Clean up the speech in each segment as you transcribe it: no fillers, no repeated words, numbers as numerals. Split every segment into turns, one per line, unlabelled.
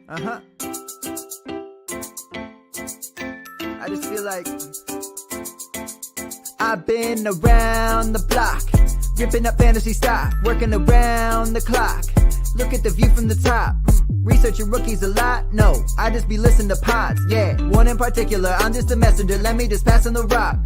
I just feel like I've been around the block, ripping up fantasy stock, working around the clock. Look at the view from the top. Researching rookies a lot? No, I just be listening to pods. Yeah, one in particular, I'm just a messenger. Let me just pass on the rock.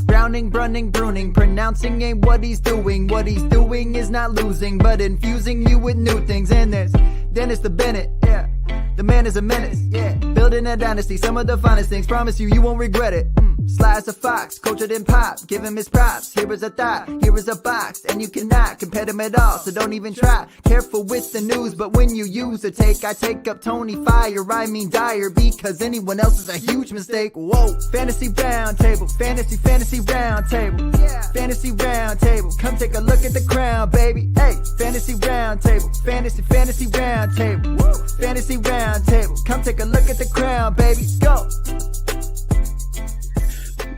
Browning, brunning, pruning, pronouncing ain't what he's doing. What he's doing is not losing, but infusing you with new things. And there's Dennis the Bennett, yeah. The man is a menace, yeah. Building a dynasty, some of the finest things. Promise you won't regret it. Sly as a fox, cultured in pop. Give him his props. Here is a thought, here is a box, and you cannot compare them at all. So don't even try. Careful with the news, but when you use a take, I take up Tony Fire. I mean Dyer, because anyone else is a huge mistake. Whoa, fantasy round table, fantasy round table, yeah. Fantasy round table. Come take a look at the crown, baby. Hey, fantasy round table, fantasy round table, woo. Fantasy round table. Come take a look at the crown, baby. Go.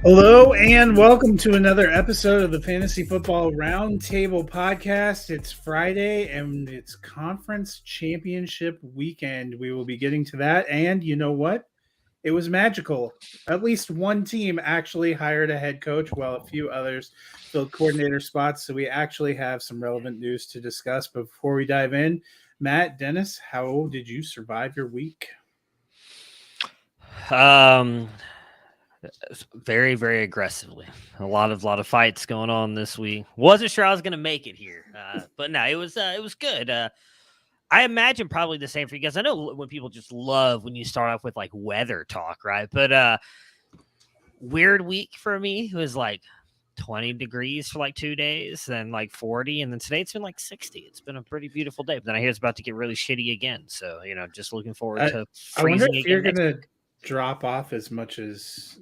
Hello and welcome to another episode of the Fantasy Football Roundtable Podcast. It's Friday and it's conference championship weekend. We will be getting to that. And you know what? It was magical. At least one team actually hired a head coach while a few others filled coordinator spots. So we actually have some relevant news to discuss. But before we dive in, Matt, Dennis, how did you survive your week?
Very, very aggressively. A lot of fights going on this week. Wasn't sure I was going to make it here, but no, it was good. I imagine probably the same for you guys. I know when people just love when you start off with like weather talk, right? But weird week for me. It was like 20 degrees for like 2 days, then like 40, and then today it's been like 60. It's been a pretty beautiful day, but then I hear it's about to get really shitty again. So just looking forward to freezing.
I wonder if you're going to drop off as much as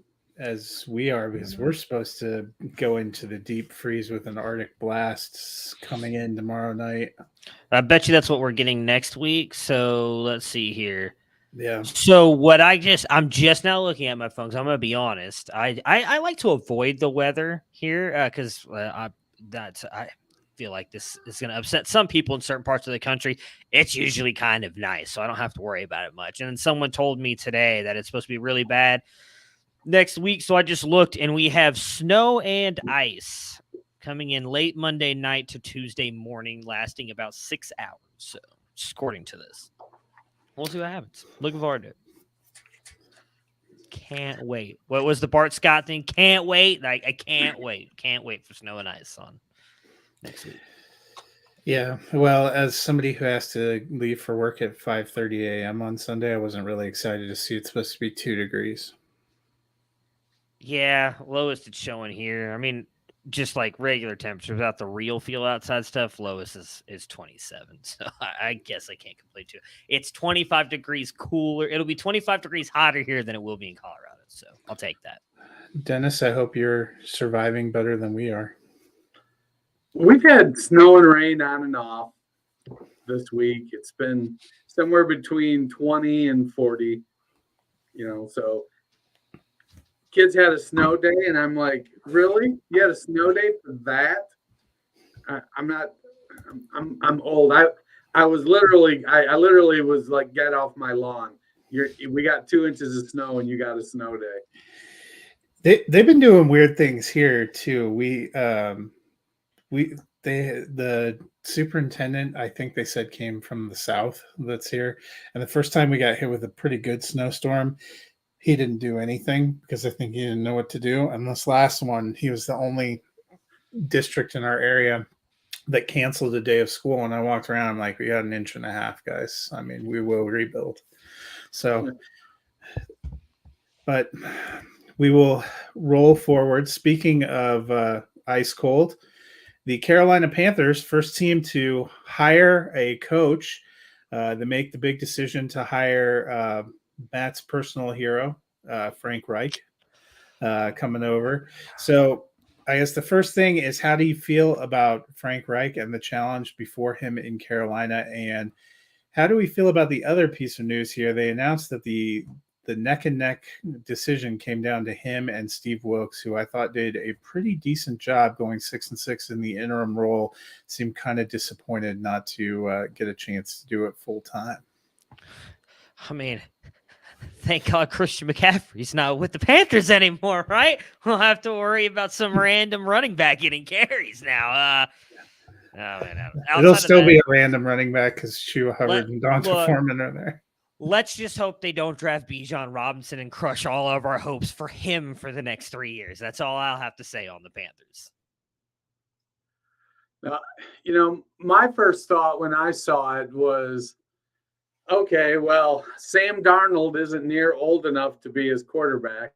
we are, because we're supposed to go into the deep freeze with an Arctic blast coming in tomorrow night.
I bet you that's what we're getting next week. So let's see here.
Yeah.
So I'm just now looking at my phone. So I'm going to be honest. I like to avoid the weather here because I feel like this is going to upset some people in certain parts of the country. It's usually kind of nice, so I don't have to worry about it much. And then someone told me today that it's supposed to be really bad next week. So I just looked and we have snow and ice coming in late Monday night to Tuesday morning, lasting about 6 hours. So just according to this, we'll see what happens. Looking forward to it. Can't wait. What was the Bart Scott thing? Can't wait. I can't wait. Can't wait for snow and ice on next week.
Yeah. Well, as somebody who has to leave for work at 5:30 a.m. on Sunday, I wasn't really excited to see it's supposed to be 2 degrees.
Yeah, lowest it's showing here. I mean, just like regular temperature without the real feel outside stuff, lowest is 27. So I guess I can't complain too. It's 25 degrees cooler. It'll be 25 degrees hotter here than it will be in Colorado. So I'll take that.
Dennis, I hope you're surviving better than we are.
We've had snow and rain on and off this week. It's been somewhere between 20 and 40, so kids had a snow day, and I'm like, really? You had a snow day for that? I'm old. I literally was like, get off my lawn. We got 2 inches of snow and you got a snow day.
They've been doing weird things here too. The superintendent, I think they said, came from the south that's here. And the first time we got hit with a pretty good snowstorm, he didn't do anything because I think he didn't know what to do. And this last one, he was the only district in our area that canceled a day of school. And I walked around, I'm like, we got 1.5 inches, guys. I mean, we will rebuild. So, but we will roll forward. Speaking of ice cold, the Carolina Panthers, first team to hire a coach. They make the big decision to hire Matt's personal hero, Frank Reich, coming over. So I guess the first thing is, how do you feel about Frank Reich and the challenge before him in Carolina? And how do we feel about the other piece of news here? They announced that the neck and neck decision came down to him and Steve Wilkes, who I thought did a pretty decent job going 6-6 in the interim role. Seemed kind of disappointed not to get a chance to do it full time.
I mean, thank God Christian McCaffrey's not with the Panthers anymore, right? We'll have to worry about some random running back getting carries now. Oh man,
It'll
outside of
still
that,
be a random running back because Shua Hubbard and Donta
look,
Foreman are there.
let's just hope they don't draft Bijan Robinson and crush all of our hopes for him for the next 3 years. That's all I'll have to say on the Panthers.
My first thought when I saw it was, okay, well, Sam Darnold isn't near old enough to be his quarterback.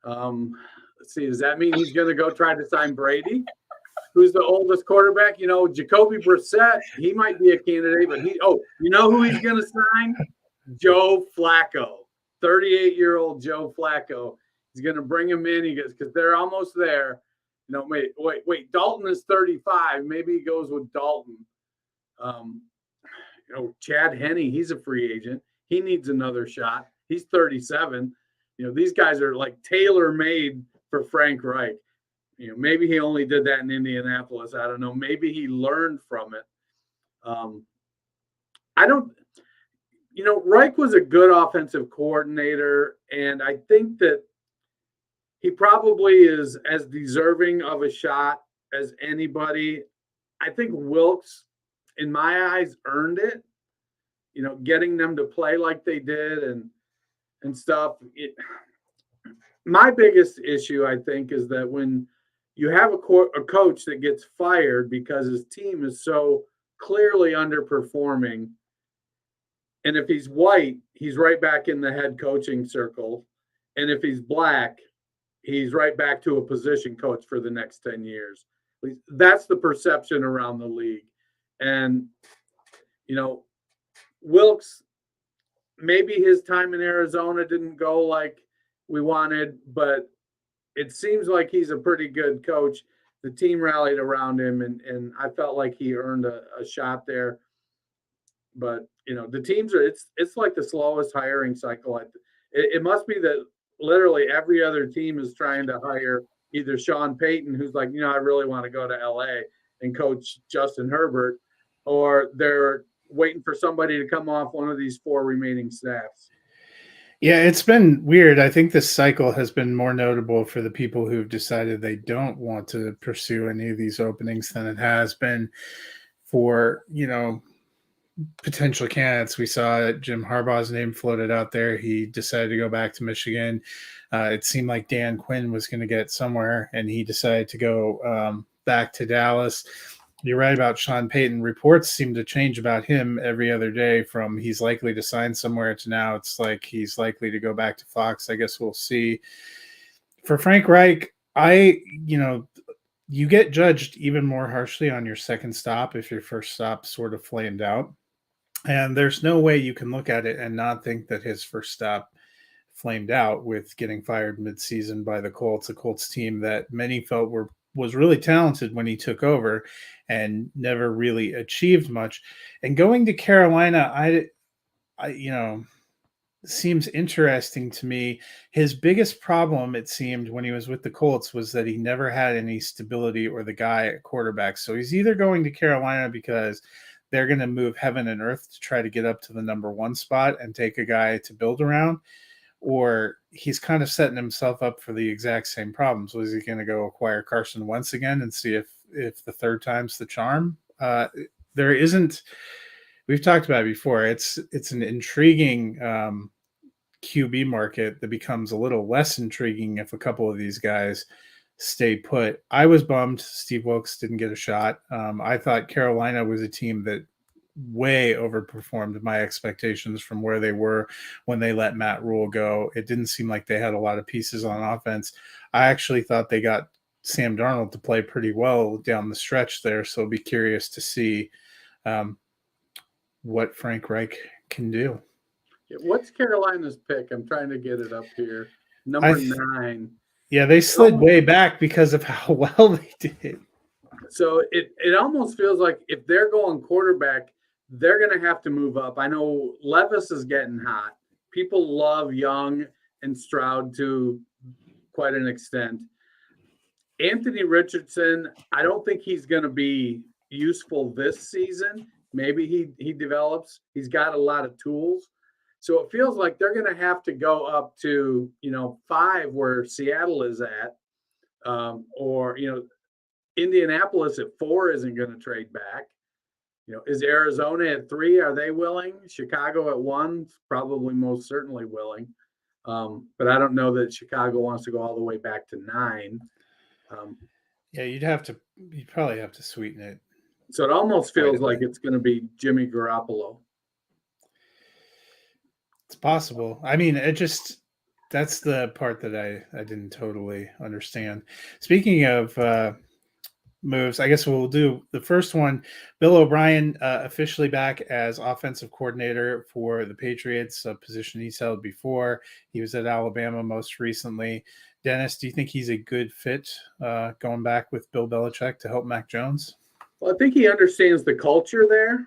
Let's see, does that mean he's going to go try to sign Brady, who's the oldest quarterback? Jacoby Brissett, he might be a candidate, but you know who he's going to sign? Joe Flacco, 38-year-old Joe Flacco. He's going to bring him in. Because they're almost there. Wait, Dalton is 35. Maybe he goes with Dalton. Chad Henne, he's a free agent. He needs another shot. He's 37. These guys are like tailor-made for Frank Reich. Maybe he only did that in Indianapolis. I don't know. Maybe he learned from it. Reich was a good offensive coordinator, and I think that he probably is as deserving of a shot as anybody. I think Wilkes, in my eyes, earned it. Getting them to play like they did and stuff. My biggest issue, I think, is that when you have a coach that gets fired because his team is so clearly underperforming, and if he's white, he's right back in the head coaching circle, and if he's black, he's right back to a position coach for the next 10 years. That's the perception around the league. And, Wilkes, maybe his time in Arizona didn't go like we wanted, but it seems like he's a pretty good coach. The team rallied around him, and I felt like he earned a shot there. But, the teams it's like the slowest hiring cycle. It must be that literally every other team is trying to hire either Sean Payton, who's like, I really want to go to LA and coach Justin Herbert, or they're waiting for somebody to come off one of these 4 remaining staffs.
Yeah, it's been weird. I think this cycle has been more notable for the people who've decided they don't want to pursue any of these openings than it has been for, potential candidates. We saw Jim Harbaugh's name floated out there. He decided to go back to Michigan. It seemed like Dan Quinn was going to get somewhere, and he decided to go back to Dallas. You're right about Sean Payton. Reports seem to change about him every other day, from he's likely to sign somewhere to now it's like he's likely to go back to Fox. I guess we'll see. For Frank Reich, you get judged even more harshly on your second stop if your first stop sort of flamed out. And there's no way you can look at it and not think that his first stop flamed out with getting fired midseason by the Colts, a Colts team that many felt was really talented when he took over and never really achieved much. And going to Carolina, I seems interesting to me. His biggest problem, it seemed, when he was with the Colts was that he never had any stability or the guy at quarterback. So he's either going to Carolina because they're going to move heaven and earth to try to get up to the number 1 spot and take a guy to build around, or he's kind of setting himself up for the exact same problems. Was he going to go acquire Carson Wentz again and see if the third time's the charm? There isn't. We've talked about it before. It's an intriguing QB market that becomes a little less intriguing if a couple of these guys stay put. I was bummed Steve Wilkes didn't get a shot. I thought Carolina was a team that way overperformed my expectations from where they were when they let Matt Rule go. It didn't seem like they had a lot of pieces on offense. I actually thought they got Sam Darnold to play pretty well down the stretch there, so I'll be curious to see what Frank Reich can do.
What's Carolina's pick? I'm trying to get it up here. Number 9.
Yeah, they slid way back because of how well they did.
So it almost feels like if they're going quarterback, they're going to have to move up. I know Levis is getting hot. People love Young and Stroud to quite an extent. Anthony Richardson, I don't think he's going to be useful this season. Maybe he develops. He's got a lot of tools. So it feels like they're going to have to go up to, 5 where Seattle is at, or, Indianapolis at 4 isn't going to trade back. Is Arizona at 3? Are they willing? Chicago at 1, probably most certainly willing. But I don't know that Chicago wants to go all the way back to 9.
Yeah, you'd probably have to sweeten it.
So it almost feels like it's going to be Jimmy Garoppolo.
It's possible. I mean, that's the part that I didn't totally understand. Speaking of moves, I guess we'll do the first one. Bill O'Brien officially back as offensive coordinator for the Patriots, a position he's held before. He was at Alabama most recently. Dennis, do you think he's a good fit going back with Bill Belichick to help Mac Jones?
Well, I think he understands the culture there.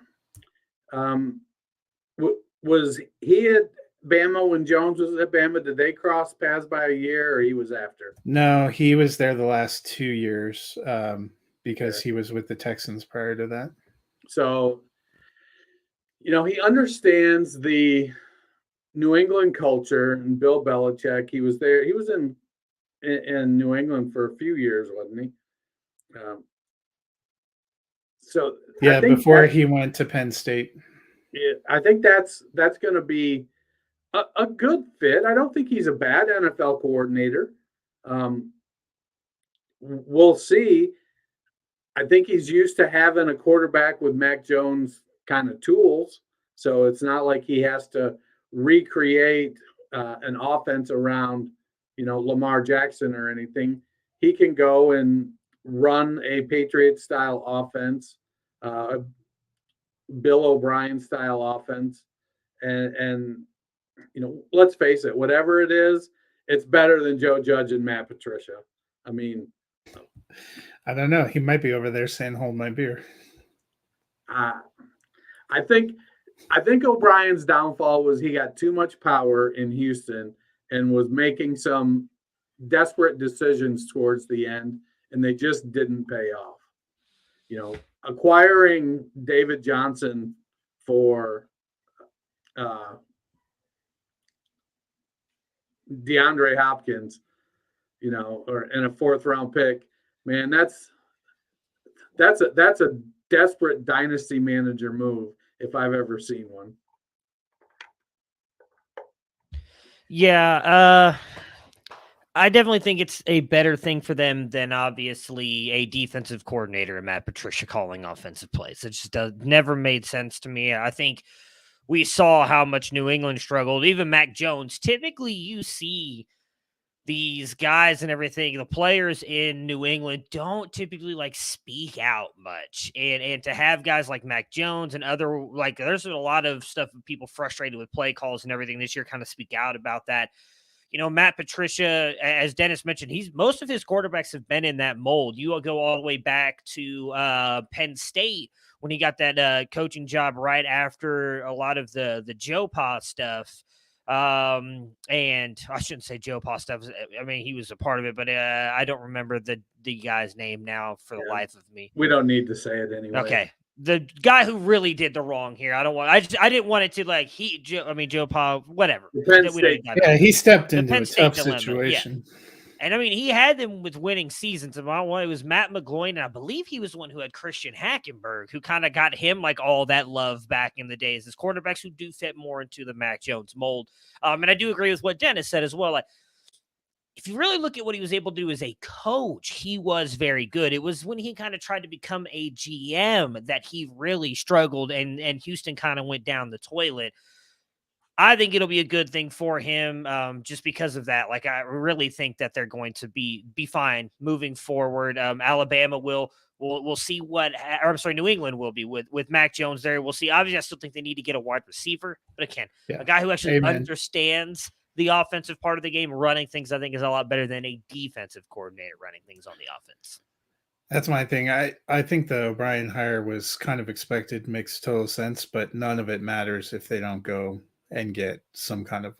Was he at Bama when Jones was at Bama? Did they cross paths by a year, or he was after?
No, he was there the last 2 years because he was with the Texans prior to that.
So, he understands the New England culture and Bill Belichick. He was there. He was in New England for a few years, wasn't he? So
yeah, before he went to Penn State.
I think that's going to be a good fit. I don't think he's a bad NFL coordinator. We'll see. I think he's used to having a quarterback with Mac Jones kind of tools. So it's not like he has to recreate an offense around, Lamar Jackson or anything. He can go and run a Patriot-style offense, Bill O'Brien-style offense. And let's face it, whatever it is, it's better than Joe Judge and Matt Patricia. I mean,
I don't know. He might be over there saying, "Hold my beer."
I think O'Brien's downfall was he got too much power in Houston and was making some desperate decisions towards the end, and they just didn't pay off. Acquiring David Johnson for DeAndre Hopkins, or in a 4th-round pick, man, that's a desperate dynasty manager move if I've ever seen one.
Yeah, I definitely think it's a better thing for them than obviously a defensive coordinator and Matt Patricia calling offensive plays. It just never made sense to me. I think we saw how much New England struggled. Even Mac Jones. Typically, you see these guys and everything, the players in New England don't typically speak out much. And to have guys like Mac Jones and other, there's a lot of stuff with people frustrated with play calls and everything this year kind of speak out about that. Matt Patricia, as Dennis mentioned, most of his quarterbacks have been in that mold. You will go all the way back to Penn State when he got that coaching job right after a lot of the Joe Pa stuff. And I shouldn't say Joe Pa stuff. I mean, he was a part of it, but I don't remember the guy's name now for the life of me.
We don't need to say it anyway.
Okay. The guy who really did the wrong here. I didn't want it to Joe Pa, whatever.
Yeah, he stepped into a tough situation.
Yeah. And he had them with winning seasons. And it was Matt McGloin, and I believe he was the one who had Christian Hackenberg, who kind of got him all that love back in the days as quarterbacks who do fit more into the Mac Jones mold. And I do agree with what Dennis said as well. If you really look at what he was able to do as a coach, he was very good. It was when he kind of tried to become a GM that he really struggled, and Houston kind of went down the toilet. I think it'll be a good thing for him just because of that. I really think that they're going to be fine moving forward. Alabama we'll see New England will be with Mac Jones there. We'll see. Obviously, I still think they need to get a wide receiver, but again, a guy who actually understands the offensive part of the game, running things, I think is a lot better than a defensive coordinator running things on the offense.
That's my thing. I think the O'Brien hire was kind of expected, makes total sense, but none of it matters if they don't go and get some kind of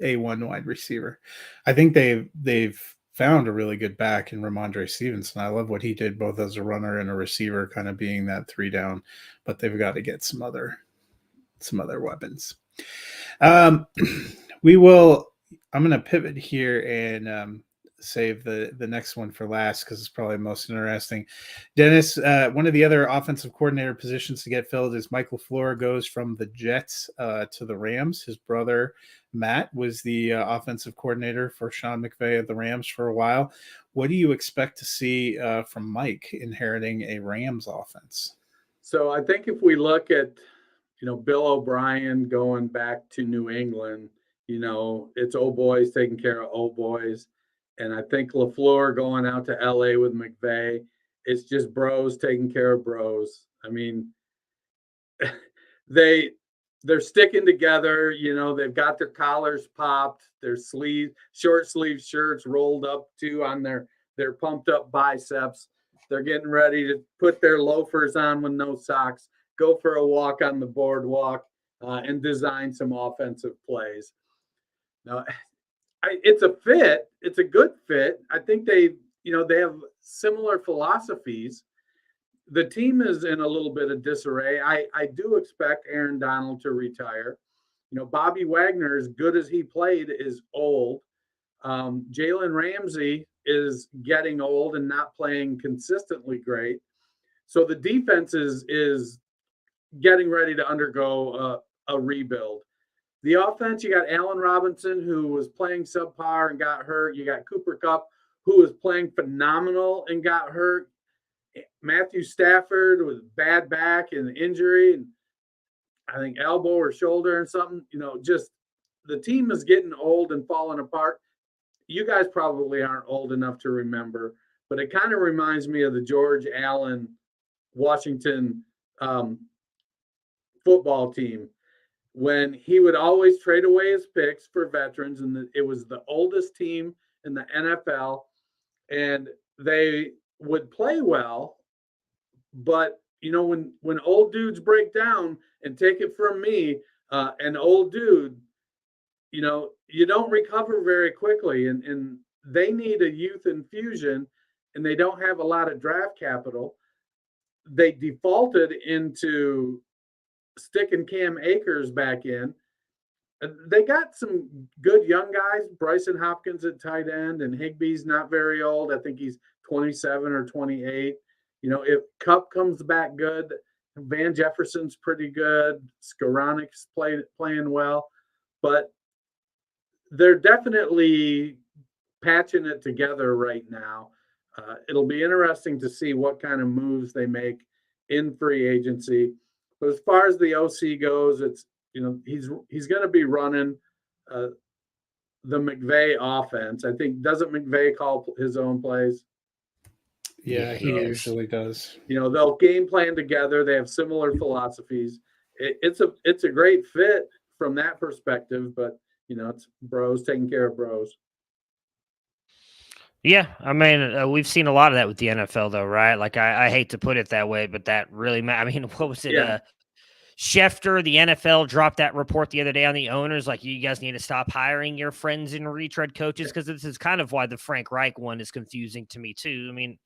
A1 wide receiver. I think they've found a really good back in Ramondre Stevenson. I love what he did both as a runner and a receiver, kind of being that 3 down, but they've got to get some other some other weapons. I'm going to pivot here and save the next one for last because it's probably most interesting. Dennis, one of the other offensive coordinator positions to get filled is Mike LaFleur goes from the Jets to the Rams. His brother Matt was the offensive coordinator for Sean McVay of the Rams for a while. What do you expect to see from Mike inheriting a Rams offense?
So I think if we look at, Bill O'Brien going back to New England, it's old boys taking care of old boys. And I think LaFleur going out to LA with McVay, it's just bros taking care of bros. I mean, they're sticking together, they've got their collars popped, their short sleeve shirts rolled up too on their pumped up biceps. They're getting ready to put their loafers on with no socks, go for a walk on the boardwalk, and design some offensive plays. Now, it's a fit. It's a good fit. I think they have similar philosophies. The team is in a little bit of disarray. I do expect Aaron Donald to retire. Bobby Wagner, as good as he played, is old. Jalen Ramsey is getting old and not playing consistently great. So the defense is getting ready to undergo a rebuild. The offense, you got Allen Robinson, who was playing subpar and got hurt. You got Cooper Kupp, who was playing phenomenal and got hurt. Matthew Stafford with bad back and injury, and I think elbow or shoulder or something. Just the team is getting old and falling apart. You guys probably aren't old enough to remember, but it kind of reminds me of the George Allen Washington football team, when he would always trade away his picks for veterans, and it was the oldest team in the NFL, and they would play well, but when old dudes break down, and take it from me, an old dude, you don't recover very quickly, and they need a youth infusion, and they don't have a lot of draft capital. They defaulted into sticking Cam Akers back in. They got some good young guys, Bryson Hopkins at tight end, and Higbee's not very old. I think he's 27 or 28. If Kupp comes back good, Van Jefferson's pretty good. Skoranic's playing well, but they're definitely patching it together right now. It'll be interesting to see what kind of moves they make in free agency. But as far as the OC goes, it's he's going to be running the McVay offense. I think, doesn't McVay call his own plays?
Yeah, he usually does.
They'll game plan together. They have similar philosophies. It's a great fit from that perspective, but it's bros taking care of bros.
Yeah, I mean, we've seen a lot of that with the NFL, though, right? Like, I hate to put it that way, but that really I mean, what was it?
Yeah.
Schefter, the NFL dropped that report the other day on the owners, like, you guys need to stop hiring your friends and retread coaches, because this is kind of why the Frank Reich one is confusing to me, too. I mean,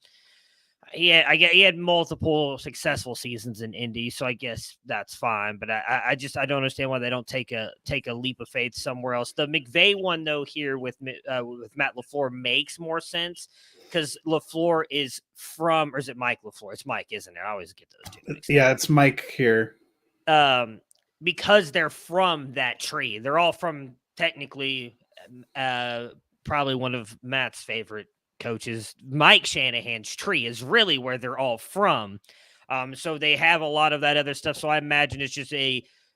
yeah, I get he had multiple successful seasons in Indy, so I guess that's fine. But I don't understand why they don't take a leap of faith somewhere else. The McVay one, though, here with Matt LaFleur makes more sense, because LaFleur is from, or is it Mike LaFleur? It's Mike, isn't it? I always get those two mixed up.
Yeah, it's Mike here.
Because they're from that tree. They're all from, technically, probably one of Matt's favorite coaches. Mike Shanahan's tree is really where they're all from. So they have a lot of that other stuff. So I imagine it's just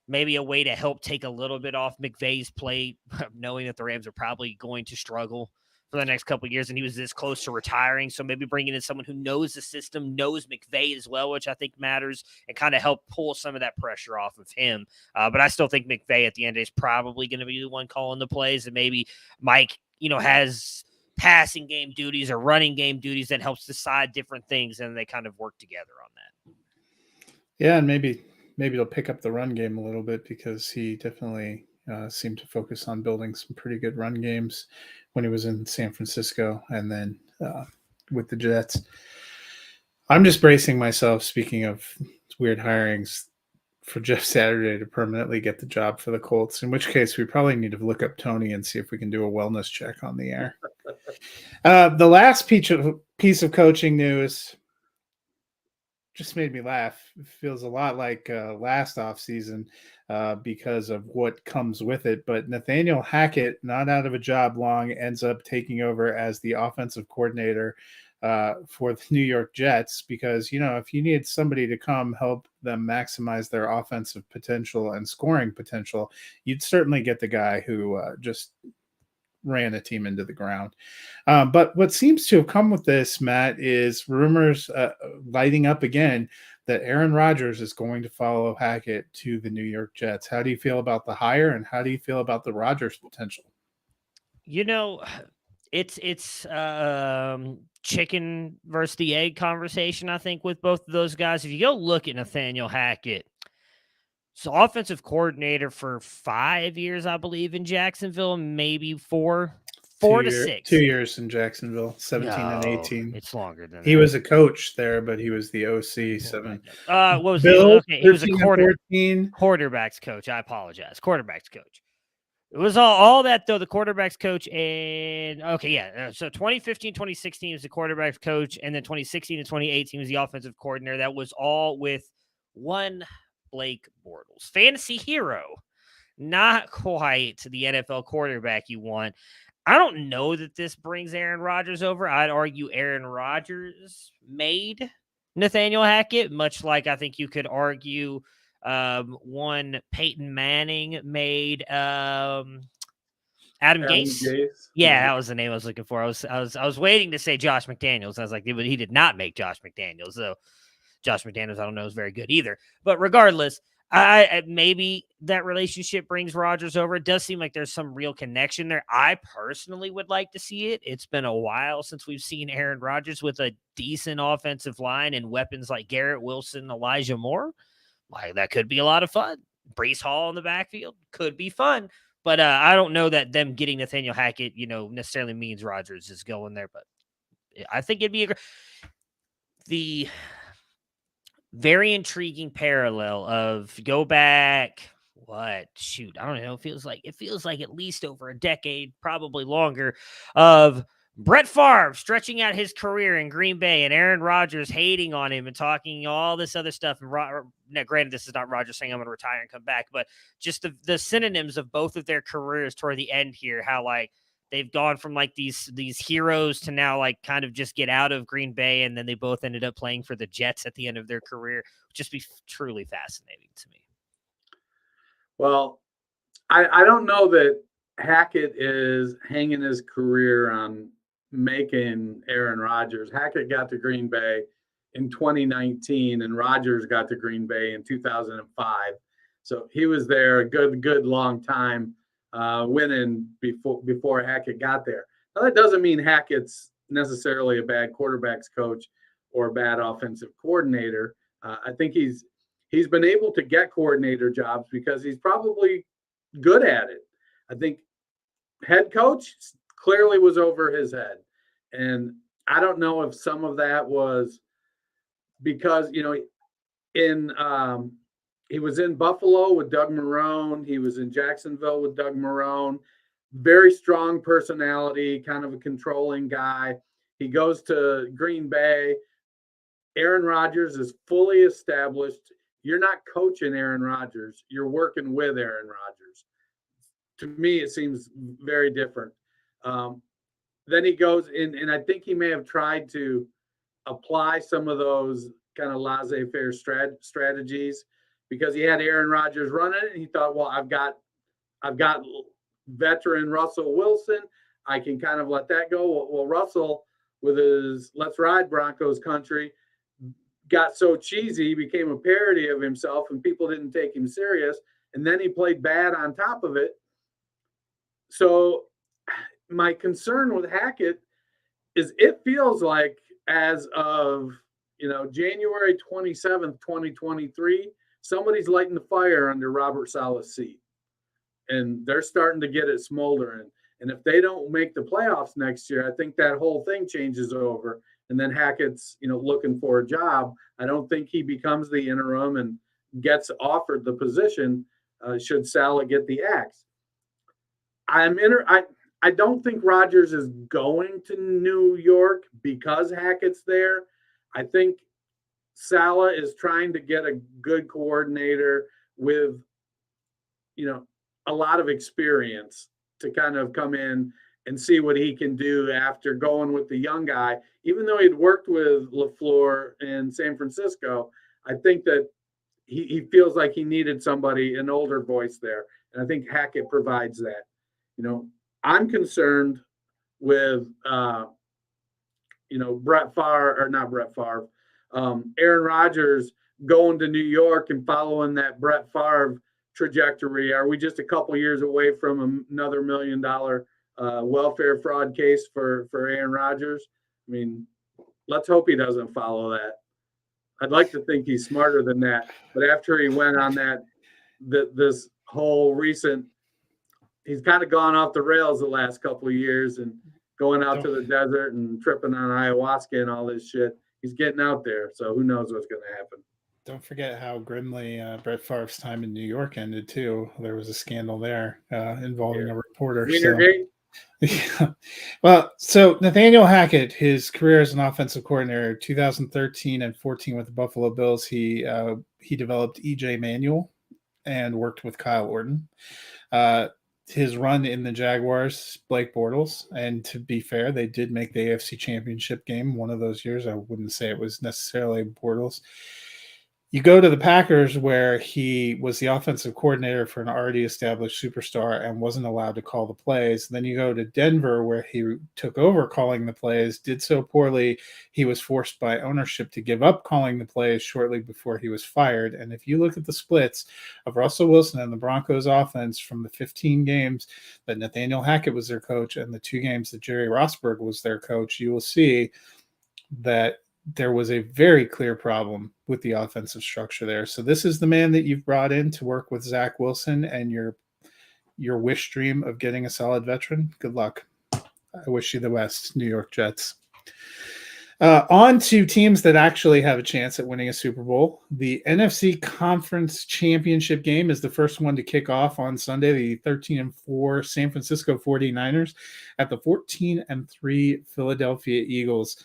maybe a way to help take a little bit off McVay's plate, knowing that the Rams are probably going to struggle for the next couple of years, and he was this close to retiring. So maybe bringing in someone who knows the system, knows McVay as well, which I think matters, and kind of help pull some of that pressure off of him. But I still think McVay at the end is probably going to be the one calling the plays, and maybe Mike, has passing game duties or running game duties that helps decide different things, and they kind of work together on that.
Yeah, and maybe they'll pick up the run game a little bit, because he definitely seemed to focus on building some pretty good run games when he was in San Francisco, and then with the Jets. I'm just bracing myself, speaking of weird hirings, for Jeff Saturday to permanently get the job for the Colts, in which case we probably need to look up Tony and see if we can do a wellness check on the air. The last piece of coaching news just made me laugh. It feels a lot like last offseason because of what comes with it. But Nathaniel Hackett, not out of a job long, ends up taking over as the offensive coordinator for the New York Jets, because, if you need somebody to come help them maximize their offensive potential and scoring potential, you'd certainly get the guy who just ran a team into the ground. But what seems to have come with this, Matt, is rumors lighting up again that Aaron Rodgers is going to follow Hackett to the New York Jets. How do you feel about the hire, and how do you feel about the Rodgers potential?
It's chicken versus the egg conversation, I think, with both of those guys. If you go look at Nathaniel Hackett, so offensive coordinator for 5 years, I believe, in Jacksonville, maybe four to 6.
2 years in Jacksonville, 17 and 18.
It's longer than
he
that.
was a coach there, but he was the OC.
What was
Bill,
he? Okay, he was a
14.
quarterback's coach. I apologize. Quarterback's coach. It was all that, though, the quarterback's coach. And, so 2015, 2016 was the quarterback's coach, and then 2016 to 2018 was the offensive coordinator. That was all with one Blake Bortles. Fantasy hero. Not quite the NFL quarterback you want. I don't know that this brings Aaron Rodgers over. I'd argue Aaron Rodgers made Nathaniel Hackett, much like I think you could argue one Peyton Manning made Adam Gase. Yeah, that was the name I was looking for. I was waiting to say Josh McDaniels. I was like, but he did not make Josh McDaniels. So Josh McDaniels, I don't know, is very good either. But regardless, I maybe that relationship brings Rodgers over. It does seem like there's some real connection there. I personally would like to see it. It's been a while since we've seen Aaron Rodgers with a decent offensive line and weapons like Garrett Wilson, Elijah Moore. Like, that could be a lot of fun. Breece Hall in the backfield could be fun. But I don't know that them getting Nathaniel Hackett, necessarily means Rodgers is going there. But I think it'd be the very intriguing parallel of go back. I don't know. It feels like at least over a decade, probably longer, of Brett Favre stretching out his career in Green Bay and Aaron Rodgers hating on him and talking all this other stuff. And now, granted, this is not Rodgers saying I'm going to retire and come back, but just the synonyms of both of their careers toward the end here, how like they've gone from like these heroes to now like kind of just get out of Green Bay, and then they both ended up playing for the Jets at the end of their career. Would just be truly fascinating to me.
Well, I don't know that Hackett is hanging his career on making Aaron Rodgers. Hackett got to Green Bay in 2019, and Rodgers got to Green Bay in 2005. So he was there a good long time, winning before Hackett got there. Now, that doesn't mean Hackett's necessarily a bad quarterbacks coach or a bad offensive coordinator. I think he's been able to get coordinator jobs because he's probably good at it. I think head coach clearly was over his head. And I don't know if some of that was because, he was in Buffalo with Doug Marrone. He was in Jacksonville with Doug Marrone. Very strong personality, kind of a controlling guy. He goes to Green Bay. Aaron Rodgers is fully established. You're not coaching Aaron Rodgers. You're working with Aaron Rodgers. To me, it seems very different. Then he goes in, and I think he may have tried to apply some of those kind of laissez-faire strategies because he had Aaron Rodgers running it, and he thought, well, I've got veteran Russell Wilson. I can kind of let that go. Well, Russell, with his "Let's Ride Broncos Country," got so cheesy, became a parody of himself, and people didn't take him serious. And then he played bad on top of it. So my concern with Hackett is it feels like as of, January 27th, 2023, somebody's lighting the fire under Robert Saleh's seat. And they're starting to get it smoldering. And if they don't make the playoffs next year, I think that whole thing changes over. And then Hackett's, looking for a job. I don't think he becomes the interim and gets offered the position should Saleh get the axe. I don't think Rodgers is going to New York because Hackett's there. I think Saleh is trying to get a good coordinator with, a lot of experience to kind of come in and see what he can do after going with the young guy. Even though he'd worked with LaFleur in San Francisco, I think that he feels like he needed somebody, an older voice there. And I think Hackett provides that. I'm concerned with, Brett Favre, or not Brett Favre, Aaron Rodgers going to New York and following that Brett Favre trajectory. Are we just a couple years away from another $1 million welfare fraud case for Aaron Rodgers? I mean, let's hope he doesn't follow that. I'd like to think he's smarter than that. But after he went on this whole recent, he's kind of gone off the rails the last couple of years and going out to the desert and tripping on ayahuasca and all this shit. He's getting out there. So who knows what's going to happen.
Don't forget how grimly Brett Favre's time in New York ended, too. There was a scandal there involving a reporter. Yeah. Well, so Nathaniel Hackett, his career as an offensive coordinator, 2013 and 14 with the Buffalo Bills, he developed E.J. Manuel and worked with Kyle Orton. His run in the Jaguars, Blake Bortles, and to be fair, they did make the AFC Championship game one of those years. I wouldn't say it was necessarily Bortles. You go to the Packers, where he was the offensive coordinator for an already established superstar and wasn't allowed to call the plays. Then you go to Denver, where he took over calling the plays, did so poorly, he was forced by ownership to give up calling the plays shortly before he was fired. And if you look at the splits of Russell Wilson and the Broncos offense from the 15 games that Nathaniel Hackett was their coach and the 2 games that Jerry Rossberg was their coach, you will see that there was a very clear problem with the offensive structure there. So this is the man that you've brought in to work with Zach Wilson and your wish dream of getting a solid veteran. Good luck. I wish you the best, New York Jets. On to teams that actually have a chance at winning a Super Bowl. The NFC Conference Championship game is the first one to kick off on Sunday. The 13-4 San Francisco 49ers at the 14-3 Philadelphia Eagles.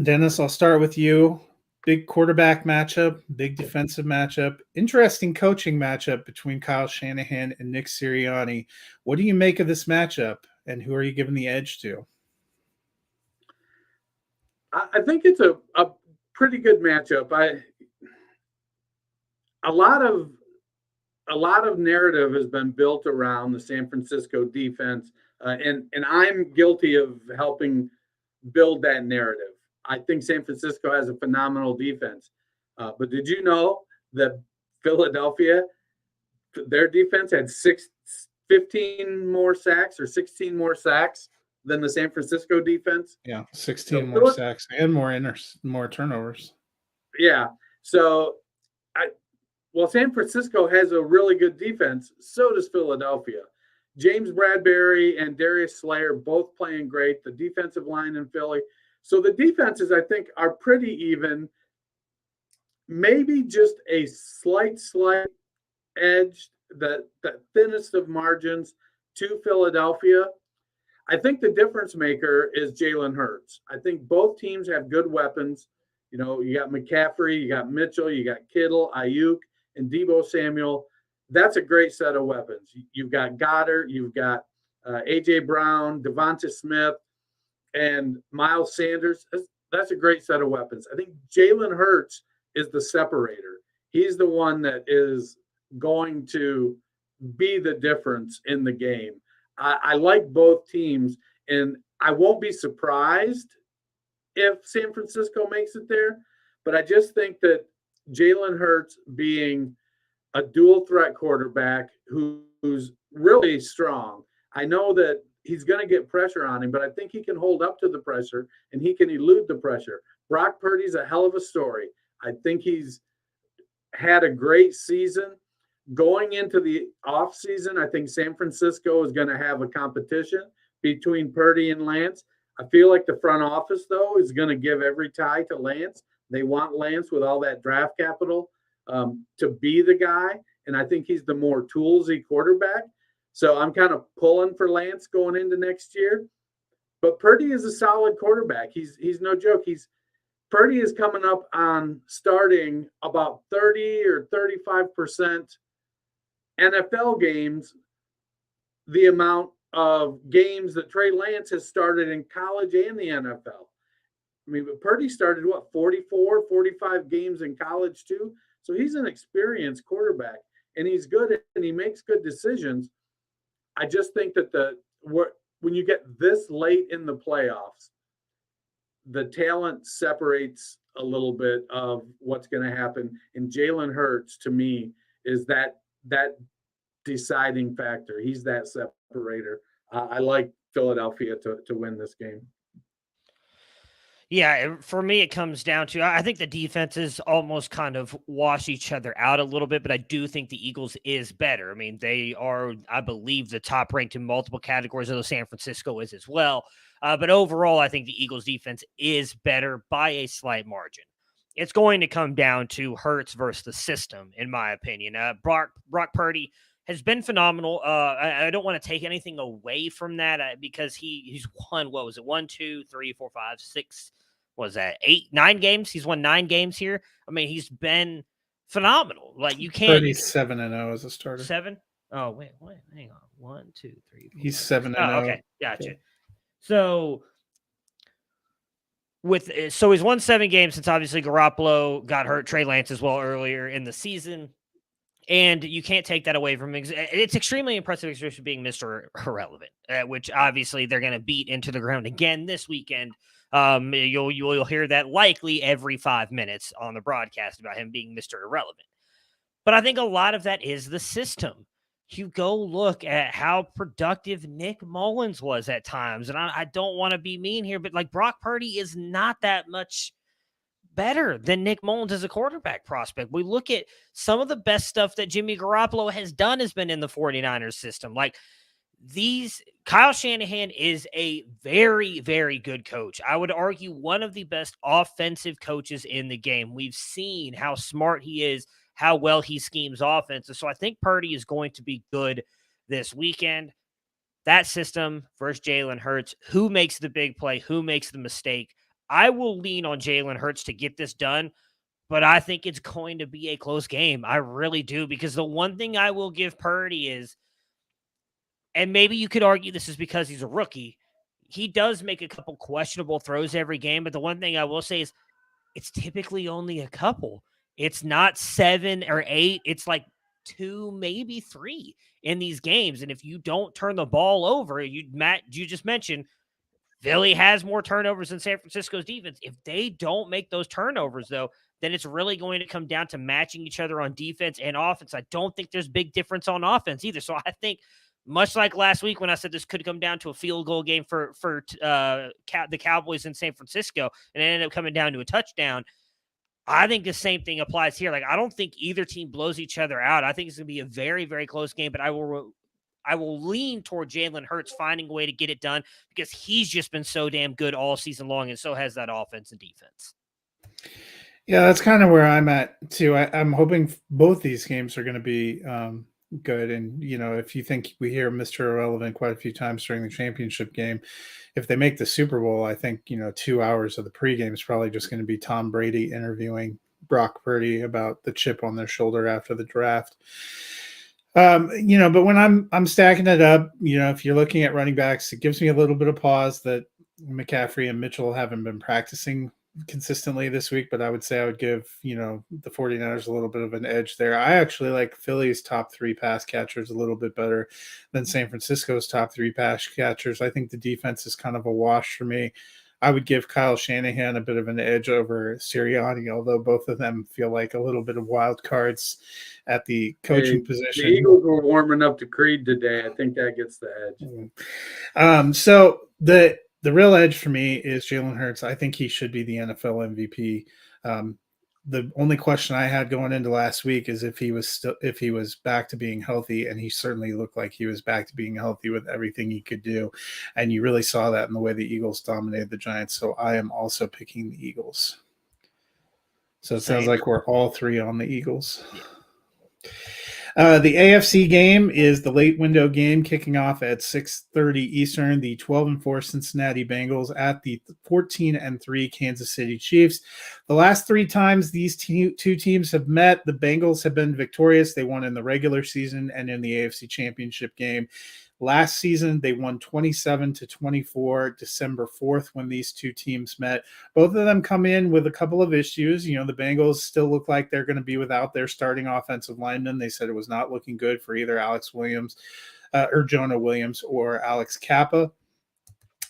Dennis, I'll start with you. Big quarterback matchup, big defensive matchup, interesting coaching matchup between Kyle Shanahan and Nick Sirianni. What do you make of this matchup, and who are you giving the edge to?
I think it's a pretty good matchup. A lot of narrative has been built around the San Francisco defense, and I'm guilty of helping build that narrative. I think San Francisco has a phenomenal defense. But did you know that Philadelphia, their defense had 15 more sacks or 16 more sacks than the San Francisco defense?
Yeah, 16 more sacks and more turnovers.
Yeah. So, San Francisco has a really good defense. So does Philadelphia. James Bradbury and Darius Slayer both playing great. The defensive line in Philly. So the defenses, I think, are pretty even. Maybe just a slight edge, the thinnest of margins to Philadelphia. I think the difference maker is Jalen Hurts. I think both teams have good weapons. You got McCaffrey, you got Mitchell, you got Kittle, Ayuk, and Deebo Samuel. That's a great set of weapons. You've got Goddard, you've got A.J. Brown, Devonta Smith, and Miles Sanders. That's a great set of weapons. I think Jalen Hurts is the separator. He's the one that is going to be the difference in the game. I like both teams, and I won't be surprised if San Francisco makes it there, but I just think that Jalen Hurts being a dual threat quarterback who's really strong. I know that he's going to get pressure on him, but I think he can hold up to the pressure and he can elude the pressure. Brock Purdy's a hell of a story. I think he's had a great season. Going into the offseason, I think San Francisco is going to have a competition between Purdy and Lance. I feel like the front office, though, is going to give every tie to Lance. They want Lance with all that draft capital. to be the guy. And I think he's the more toolsy quarterback. So I'm kind of pulling for Lance going into next year. But Purdy is a solid quarterback. He's no joke. Purdy is coming up on starting about 30 or 35% NFL games, the amount of games that Trey Lance has started in college and the NFL. I mean, but Purdy started, 44, 45 games in college too? So he's an experienced quarterback, and he's good, and he makes good decisions. I just think that when you get this late in the playoffs, the talent separates a little bit of what's going to happen. And Jalen Hurts, to me, is that deciding factor. He's that separator. I like Philadelphia to win this game.
Yeah, for me, it comes down to, I think the defenses almost kind of wash each other out a little bit, but I do think the Eagles is better. I mean, they are, I believe, the top ranked in multiple categories, although San Francisco is as well. But overall, I think the Eagles defense is better by a slight margin. It's going to come down to Hurts versus the system, in my opinion. Brock Purdy has been phenomenal. I don't want to take anything away from that because he's won, 1, 2, 3, 4, 5, 6, was that 8, 9 games? He's won 9 games here. I mean, he's been phenomenal. Like, you can't.
37-0 as a starter.
7? Oh, wait, hang on. 1, 2, 3, 4.
He's 7-0.
Oh, okay, gotcha. So he's won 7 games since obviously Garoppolo got hurt. Trey Lance as well earlier in the season. And you can't take that away from him. It's extremely impressive, especially being Mr. Irrelevant, which obviously they're going to beat into the ground again this weekend. You'll hear that likely every 5 minutes on the broadcast about him being Mr. Irrelevant. But I think a lot of that is the system. You go look at how productive Nick Mullins was at times. And I don't want to be mean here, but like Brock Purdy is not that much better than Nick Mullins as a quarterback prospect. We look at some of the best stuff that Jimmy Garoppolo has done has been in the 49ers system. Like Kyle Shanahan is a very, very good coach. I would argue one of the best offensive coaches in the game. We've seen how smart he is, how well he schemes offenses. So I think Purdy is going to be good this weekend. That system versus Jalen Hurts, who makes the big play, who makes the mistake. I will lean on Jalen Hurts to get this done, but I think it's going to be a close game. I really do, because the one thing I will give Purdy is, and maybe you could argue this is because he's a rookie, he does make a couple questionable throws every game, but the one thing I will say is it's typically only a couple. It's not 7 or 8. It's like 2, maybe 3 in these games. And if you don't turn the ball over, Matt, you just mentioned Philly has more turnovers than San Francisco's defense. If they don't make those turnovers, though, then it's really going to come down to matching each other on defense and offense. I don't think there's big difference on offense either. So I think, much like last week when I said this could come down to a field goal game for the Cowboys in San Francisco, and it ended up coming down to a touchdown, I think the same thing applies here. Like, I don't think either team blows each other out. I think it's going to be a very, very close game, but I will lean toward Jalen Hurts finding a way to get it done because he's just been so damn good all season long, and so has that offense and defense.
Yeah, that's kind of where I'm at too. I'm hoping both these games are going to be good. And, if you think we hear Mr. Irrelevant quite a few times during the championship game, if they make the Super Bowl, I think, 2 hours of the pregame is probably just going to be Tom Brady interviewing Brock Purdy about the chip on their shoulder after the draft. But when I'm stacking it up, if you're looking at running backs, it gives me a little bit of pause that McCaffrey and Mitchell haven't been practicing consistently this week, but I would say I would give, the 49ers a little bit of an edge there. I actually like Philly's top 3 pass catchers a little bit better than San Francisco's top 3 pass catchers. I think the defense is kind of a wash for me. I would give Kyle Shanahan a bit of an edge over Sirianni, although both of them feel like a little bit of wild cards at the coaching position.
The Eagles were warming up to Creed today. I think that gets the edge.
So the real edge for me is Jalen Hurts. I think he should be the NFL MVP. The only question I had going into last week is if he was back to being healthy, and he certainly looked like he was back to being healthy with everything he could do. And you really saw that in the way the Eagles dominated the Giants. So I am also picking the Eagles. So it sounds like we're all three on the Eagles.
Yeah.
The AFC game is the late window game kicking off at 6:30 Eastern. The 12-4 Cincinnati Bengals at the 14-3 Kansas City Chiefs. The last three times these two teams have met, the Bengals have been victorious. They won in the regular season and in the AFC Championship game. Last season, they won 27-24, December 4th, when these two teams met. Both of them come in with a couple of issues. The Bengals still look like they're going to be without their starting offensive lineman. They said it was not looking good for either Alex Williams or Jonah Williams or Alex Kappa.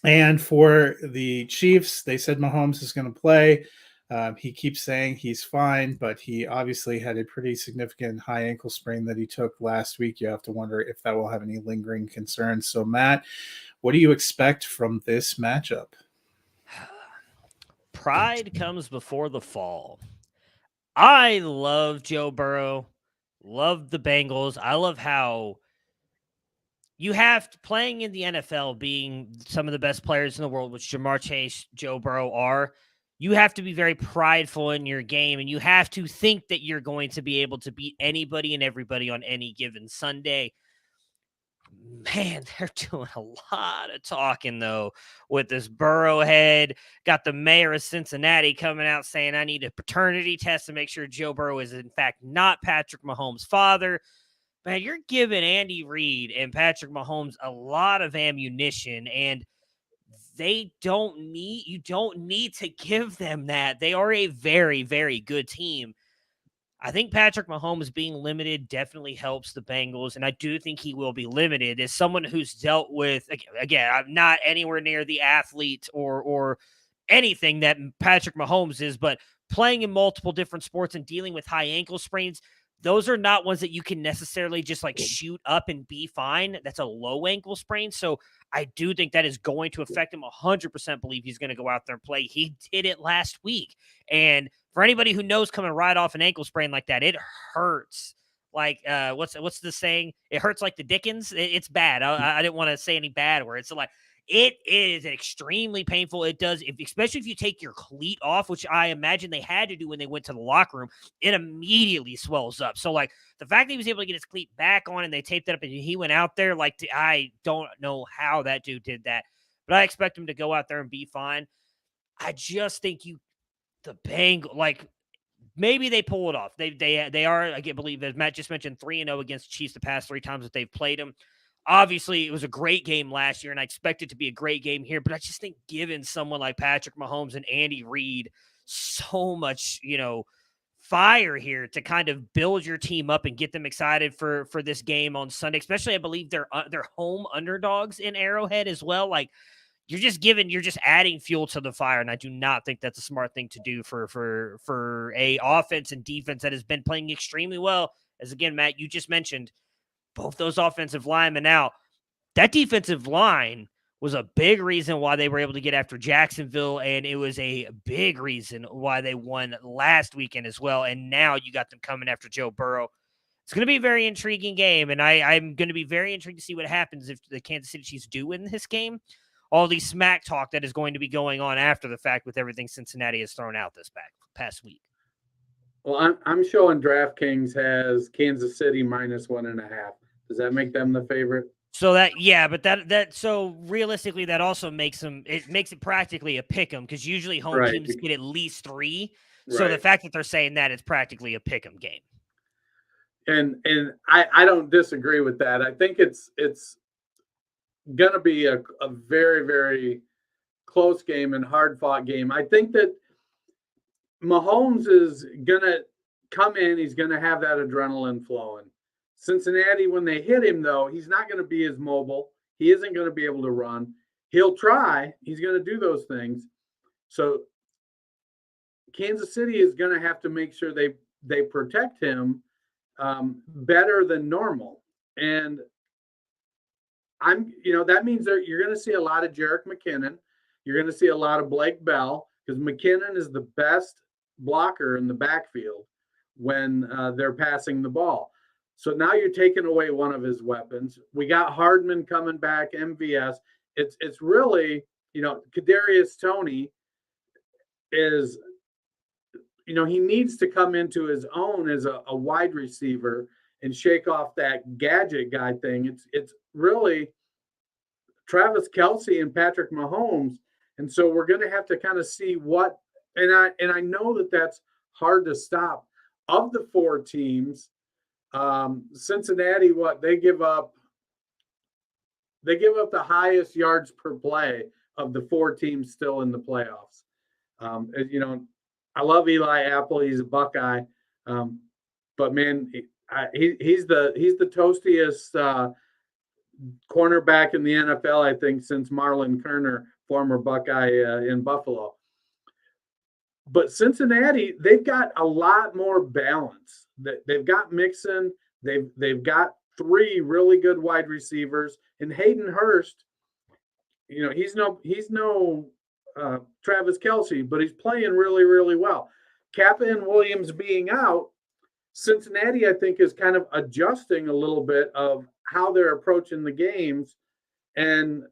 And for the Chiefs, they said Mahomes is going to play. He keeps saying he's fine, but he obviously had a pretty significant high ankle sprain that he took last week. You have to wonder if that will have any lingering concerns. So, Matt, what do you expect from this matchup?
Pride comes before the fall. I love Joe Burrow, love the Bengals. I love how you have playing in the NFL, being some of the best players in the world, which Jamar Chase, Joe Burrow are. You have to be very prideful in your game, and you have to think that you're going to be able to beat anybody and everybody on any given Sunday. Man, they're doing a lot of talking, though, with this Burrowhead. Got the mayor of Cincinnati coming out saying, I need a paternity test to make sure Joe Burrow is, in fact, not Patrick Mahomes' father. Man, you're giving Andy Reid and Patrick Mahomes a lot of ammunition, and you don't need to give them that. They are a very, very good team. I think Patrick Mahomes being limited definitely helps the Bengals, and I do think he will be limited. As someone who's dealt with, again, I'm not anywhere near the athlete or anything that Patrick Mahomes is, but playing in multiple different sports and dealing with high ankle sprains, those are not ones that you can necessarily just like shoot up and be fine. That's a low ankle sprain. So I do think that is going to affect him. 100% believe he's going to go out there and play. He did it last week. And for anybody who knows coming right off an ankle sprain like that, it hurts. Like, what's the saying? It hurts like the Dickens. It's bad. I didn't want to say any bad words. So like, it is extremely painful. It does, especially if you take your cleat off, which I imagine they had to do when they went to the locker room. It immediately swells up. So like the fact that he was able to get his cleat back on and they taped it up and he went out there, like I don't know how that dude did that, but I expect him to go out there and be fine. I just think the Bengals, like maybe they pull it off. They are, I can't believe, as Matt just mentioned, 3-0 against the Chiefs the past 3 times that they've played them. Obviously, it was a great game last year, and I expect it to be a great game here. But I just think giving someone like Patrick Mahomes and Andy Reid so much, fire here to kind of build your team up and get them excited for this game on Sunday. Especially, I believe they're home underdogs in Arrowhead as well. Like you're just adding fuel to the fire, and I do not think that's a smart thing to do for a offense and defense that has been playing extremely well. As again, Matt, you just mentioned. Both those offensive linemen out. That defensive line was a big reason why they were able to get after Jacksonville, and it was a big reason why they won last weekend as well. And now you got them coming after Joe Burrow. It's going to be a very intriguing game, and I'm going to be very intrigued to see what happens if the Kansas City Chiefs do win this game. All the smack talk that is going to be going on after the fact with everything Cincinnati has thrown out this past week.
Well, I'm showing DraftKings has Kansas City -1.5. Does that make them the favorite?
So so realistically, that also makes it practically a pick 'em because usually home teams get at least 3. So the fact that they're saying that it's practically a pick 'em game.
And I don't disagree with that. I think it's gonna be a very, very close game and hard fought game. I think that Mahomes is gonna come in, he's gonna have that adrenaline flowing. Cincinnati, when they hit him, though, he's not going to be as mobile. He isn't going to be able to run. He'll try. He's going to do those things. So Kansas City is going to have to make sure they protect him better than normal. And that means that you're going to see a lot of Jerick McKinnon. You're going to see a lot of Blake Bell because McKinnon is the best blocker in the backfield when they're passing the ball. So now you're taking away one of his weapons. We got Hardman coming back, MVS. It's really, Kadarius Toney is he needs to come into his own as a wide receiver and shake off that gadget guy thing. It's really Travis Kelce and Patrick Mahomes. And so we're going to have to kind of see what, and I know that that's hard to stop. Of the 4 teams, Cincinnati, they give up the highest yards per play of the 4 teams still in the playoffs. I love Eli Apple. He's a Buckeye, but man, he's the toastiest cornerback in the NFL, I think, since Marlon Kerner, former Buckeye in Buffalo. But Cincinnati, they've got a lot more balance. They've got Mixon. They've got 3 really good wide receivers, and Hayden Hurst. He's no Travis Kelce, but he's playing really, really well. Kappa and Williams being out, Cincinnati, I think, is kind of adjusting a little bit of how they're approaching the games. And,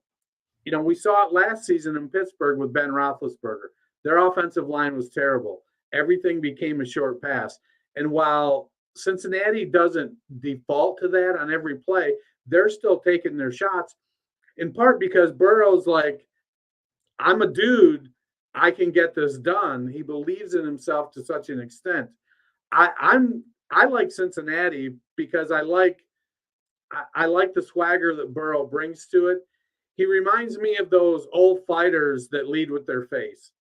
we saw it last season in Pittsburgh with Ben Roethlisberger. Their offensive line was terrible. Everything became a short pass. And while Cincinnati doesn't default to that on every play, they're still taking their shots, in part because Burrow's like, I'm a dude. I can get this done. He believes in himself to such an extent. I like Cincinnati because I like the swagger that Burrow brings to it. He reminds me of those old fighters that lead with their face.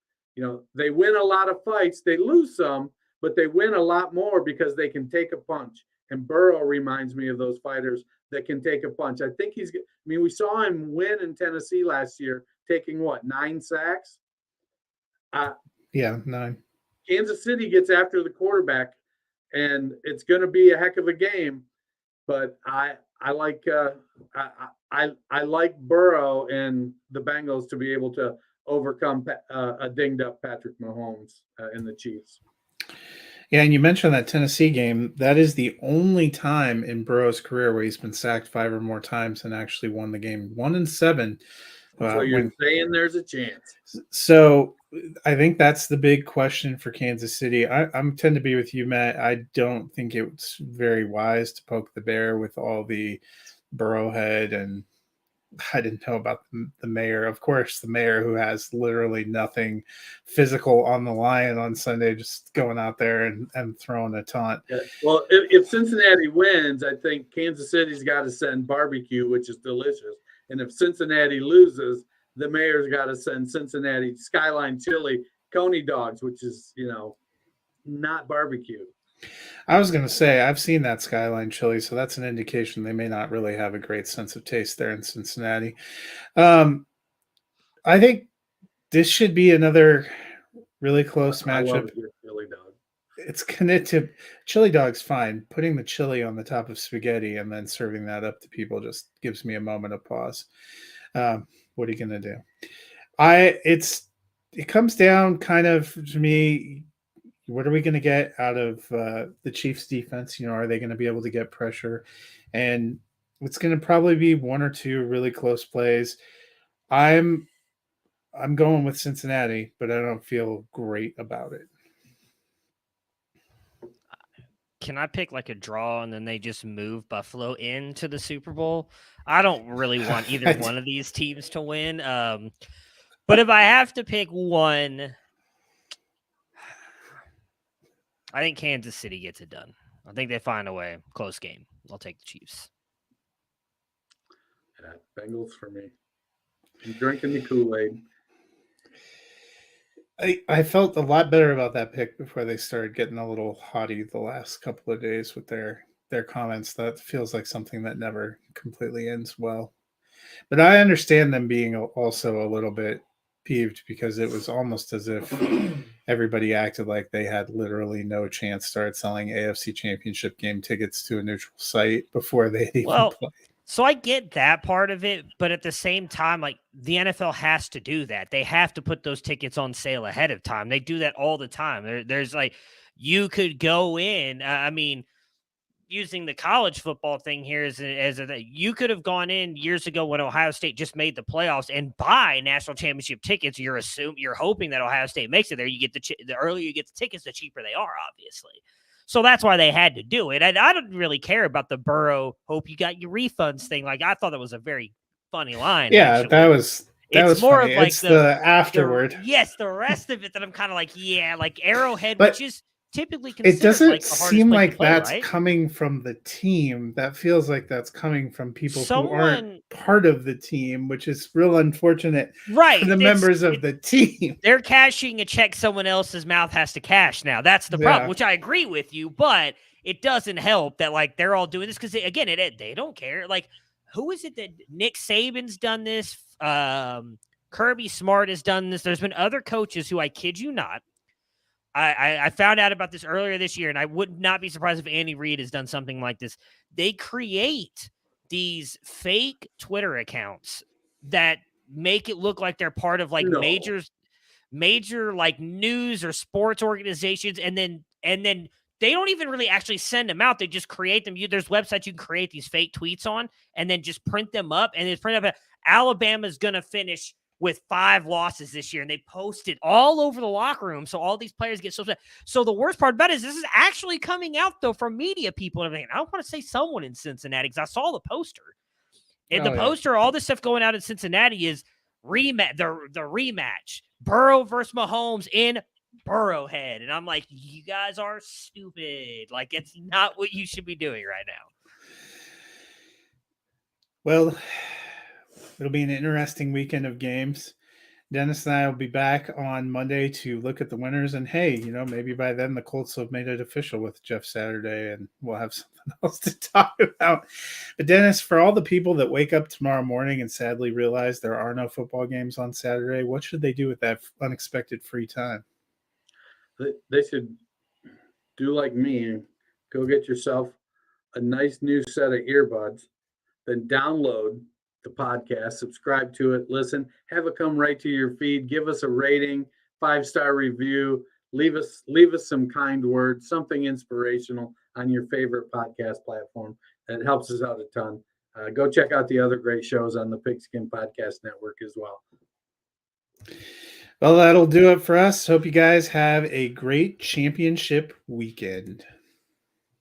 They win a lot of fights. They lose some, but they win a lot more because they can take a punch. And Burrow reminds me of those fighters that can take a punch. I think we saw him win in Tennessee last year, taking 9 sacks?
Yeah, 9.
Kansas City gets after the quarterback, and it's going to be a heck of a game. But I like Burrow and the Bengals to be able to overcome a dinged up Patrick Mahomes and the Chiefs.
Yeah, and you mentioned that Tennessee game. That is the only time in Burrow's career where he's been sacked 5 or more times and actually won the game. 1-7.
So you're saying there's a chance.
So I think that's the big question for Kansas City. I tend to be with you, Matt. I don't think it's very wise to poke the bear with all the Burrowhead, and I didn't know about the mayor. Of course, the mayor, who has literally nothing physical on the line on Sunday, just going out there and throwing a taunt.
Yeah. Well, if Cincinnati wins, I think Kansas City's got to send barbecue, which is delicious. And if Cincinnati loses, the mayor's got to send Cincinnati Skyline Chili Coney dogs, which is, not barbecue.
I was going to say, I've seen that Skyline chili, so that's an indication they may not really have a great sense of taste there in Cincinnati. I think this should be another really close matchup.
I love your chili dog.
It's connected. Chili dog's fine. Putting the chili on the top of spaghetti and then serving that up to people just gives me a moment of pause. What are you going to do? It comes down kind of to me. What are we going to get out of the Chiefs defense? Are they going to be able to get pressure? And it's going to probably be 1 or 2 really close plays. I'm going with Cincinnati, but I don't feel great about it.
Can I pick a draw and then they just move Buffalo into the Super Bowl? I don't really want either one of these teams to win. But if I have to pick one, I think Kansas City gets it done. I think they find a way. Close game. I'll take the Chiefs.
Yeah, Bengals for me. I'm drinking the Kool-Aid.
I felt a lot better about that pick before they started getting a little haughty the last couple of days with their comments. That feels like something that never completely ends well. But I understand them being also a little bit peeved because it was almost as if everybody acted like they had literally no chance, started selling AFC Championship game tickets to a neutral site before they even played.
So I get that part of it, but at the same time, the NFL has to do that. They have to put those tickets on sale ahead of time. They do that all the time. There's you could go in. using the college football thing here you could have gone in years ago when Ohio State just made the playoffs and buy national championship tickets. You're hoping that Ohio State makes it there. You get the earlier you get the tickets, the cheaper they are, obviously. So that's why they had to do it. And I don't really care about the Burrow hope you got your refunds thing. Like, I thought that was a very funny line.
Yeah,
actually.
that was
more
funny.
of like
it's the afterward.
Yes, the rest of it that I'm kind of like, yeah, like Arrowhead,
But
which is typically
it
considered
doesn't
like the hardest
seem
place
like
to play,
that's
right?
coming from the team. That feels like that's coming from people who
Someone-
aren't part of the team, which is real unfortunate
Right.
for the members of the team.
They're cashing a check someone else's mouth has to cash now. That's the problem, which I agree with you, but it doesn't help that like they're all doing this because again, they don't care. Like, who is it that Nick Saban's done this? Kirby Smart has done this. There's been other coaches who, I kid you not, I found out about this earlier this year, and I would not be surprised if Andy Reid has done something like this. They create these fake Twitter accounts that make it look like they're part of like major like news or sports organizations, and then they don't even really actually send them out. They just create them. There's websites you can create these fake tweets on, and then just print them up, and it's print up. Alabama's gonna finish with 5 losses this year, and they post it all over the locker room. So all these players get so upset. So the worst part about it is this is actually coming out though from media people and everything. I want to say someone in Cincinnati because I saw the poster. And poster, all this stuff going out in Cincinnati is the rematch. Burrow versus Mahomes in Burrowhead. And I'm like, you guys are stupid. Like, it's not what you should be doing right now.
Well, it'll be an interesting weekend of games. Dennis and I will be back on Monday to look at the winners. And hey, maybe by then the Colts will have made it official with Jeff Saturday and we'll have something else to talk about. But Dennis, for all the people that wake up tomorrow morning and sadly realize there are no football games on Saturday, what should they do with that unexpected free time?
They should do like me and go get yourself a nice new set of earbuds, then download the podcast, subscribe to it, listen, have it come right to your feed, give us a rating, 5-star review, leave us some kind words, something inspirational on your favorite podcast platform. That helps us out a ton. Go check out the other great shows on the Pigskin Podcast Network as well.
Well, that'll do it for us. Hope you guys have a great championship weekend.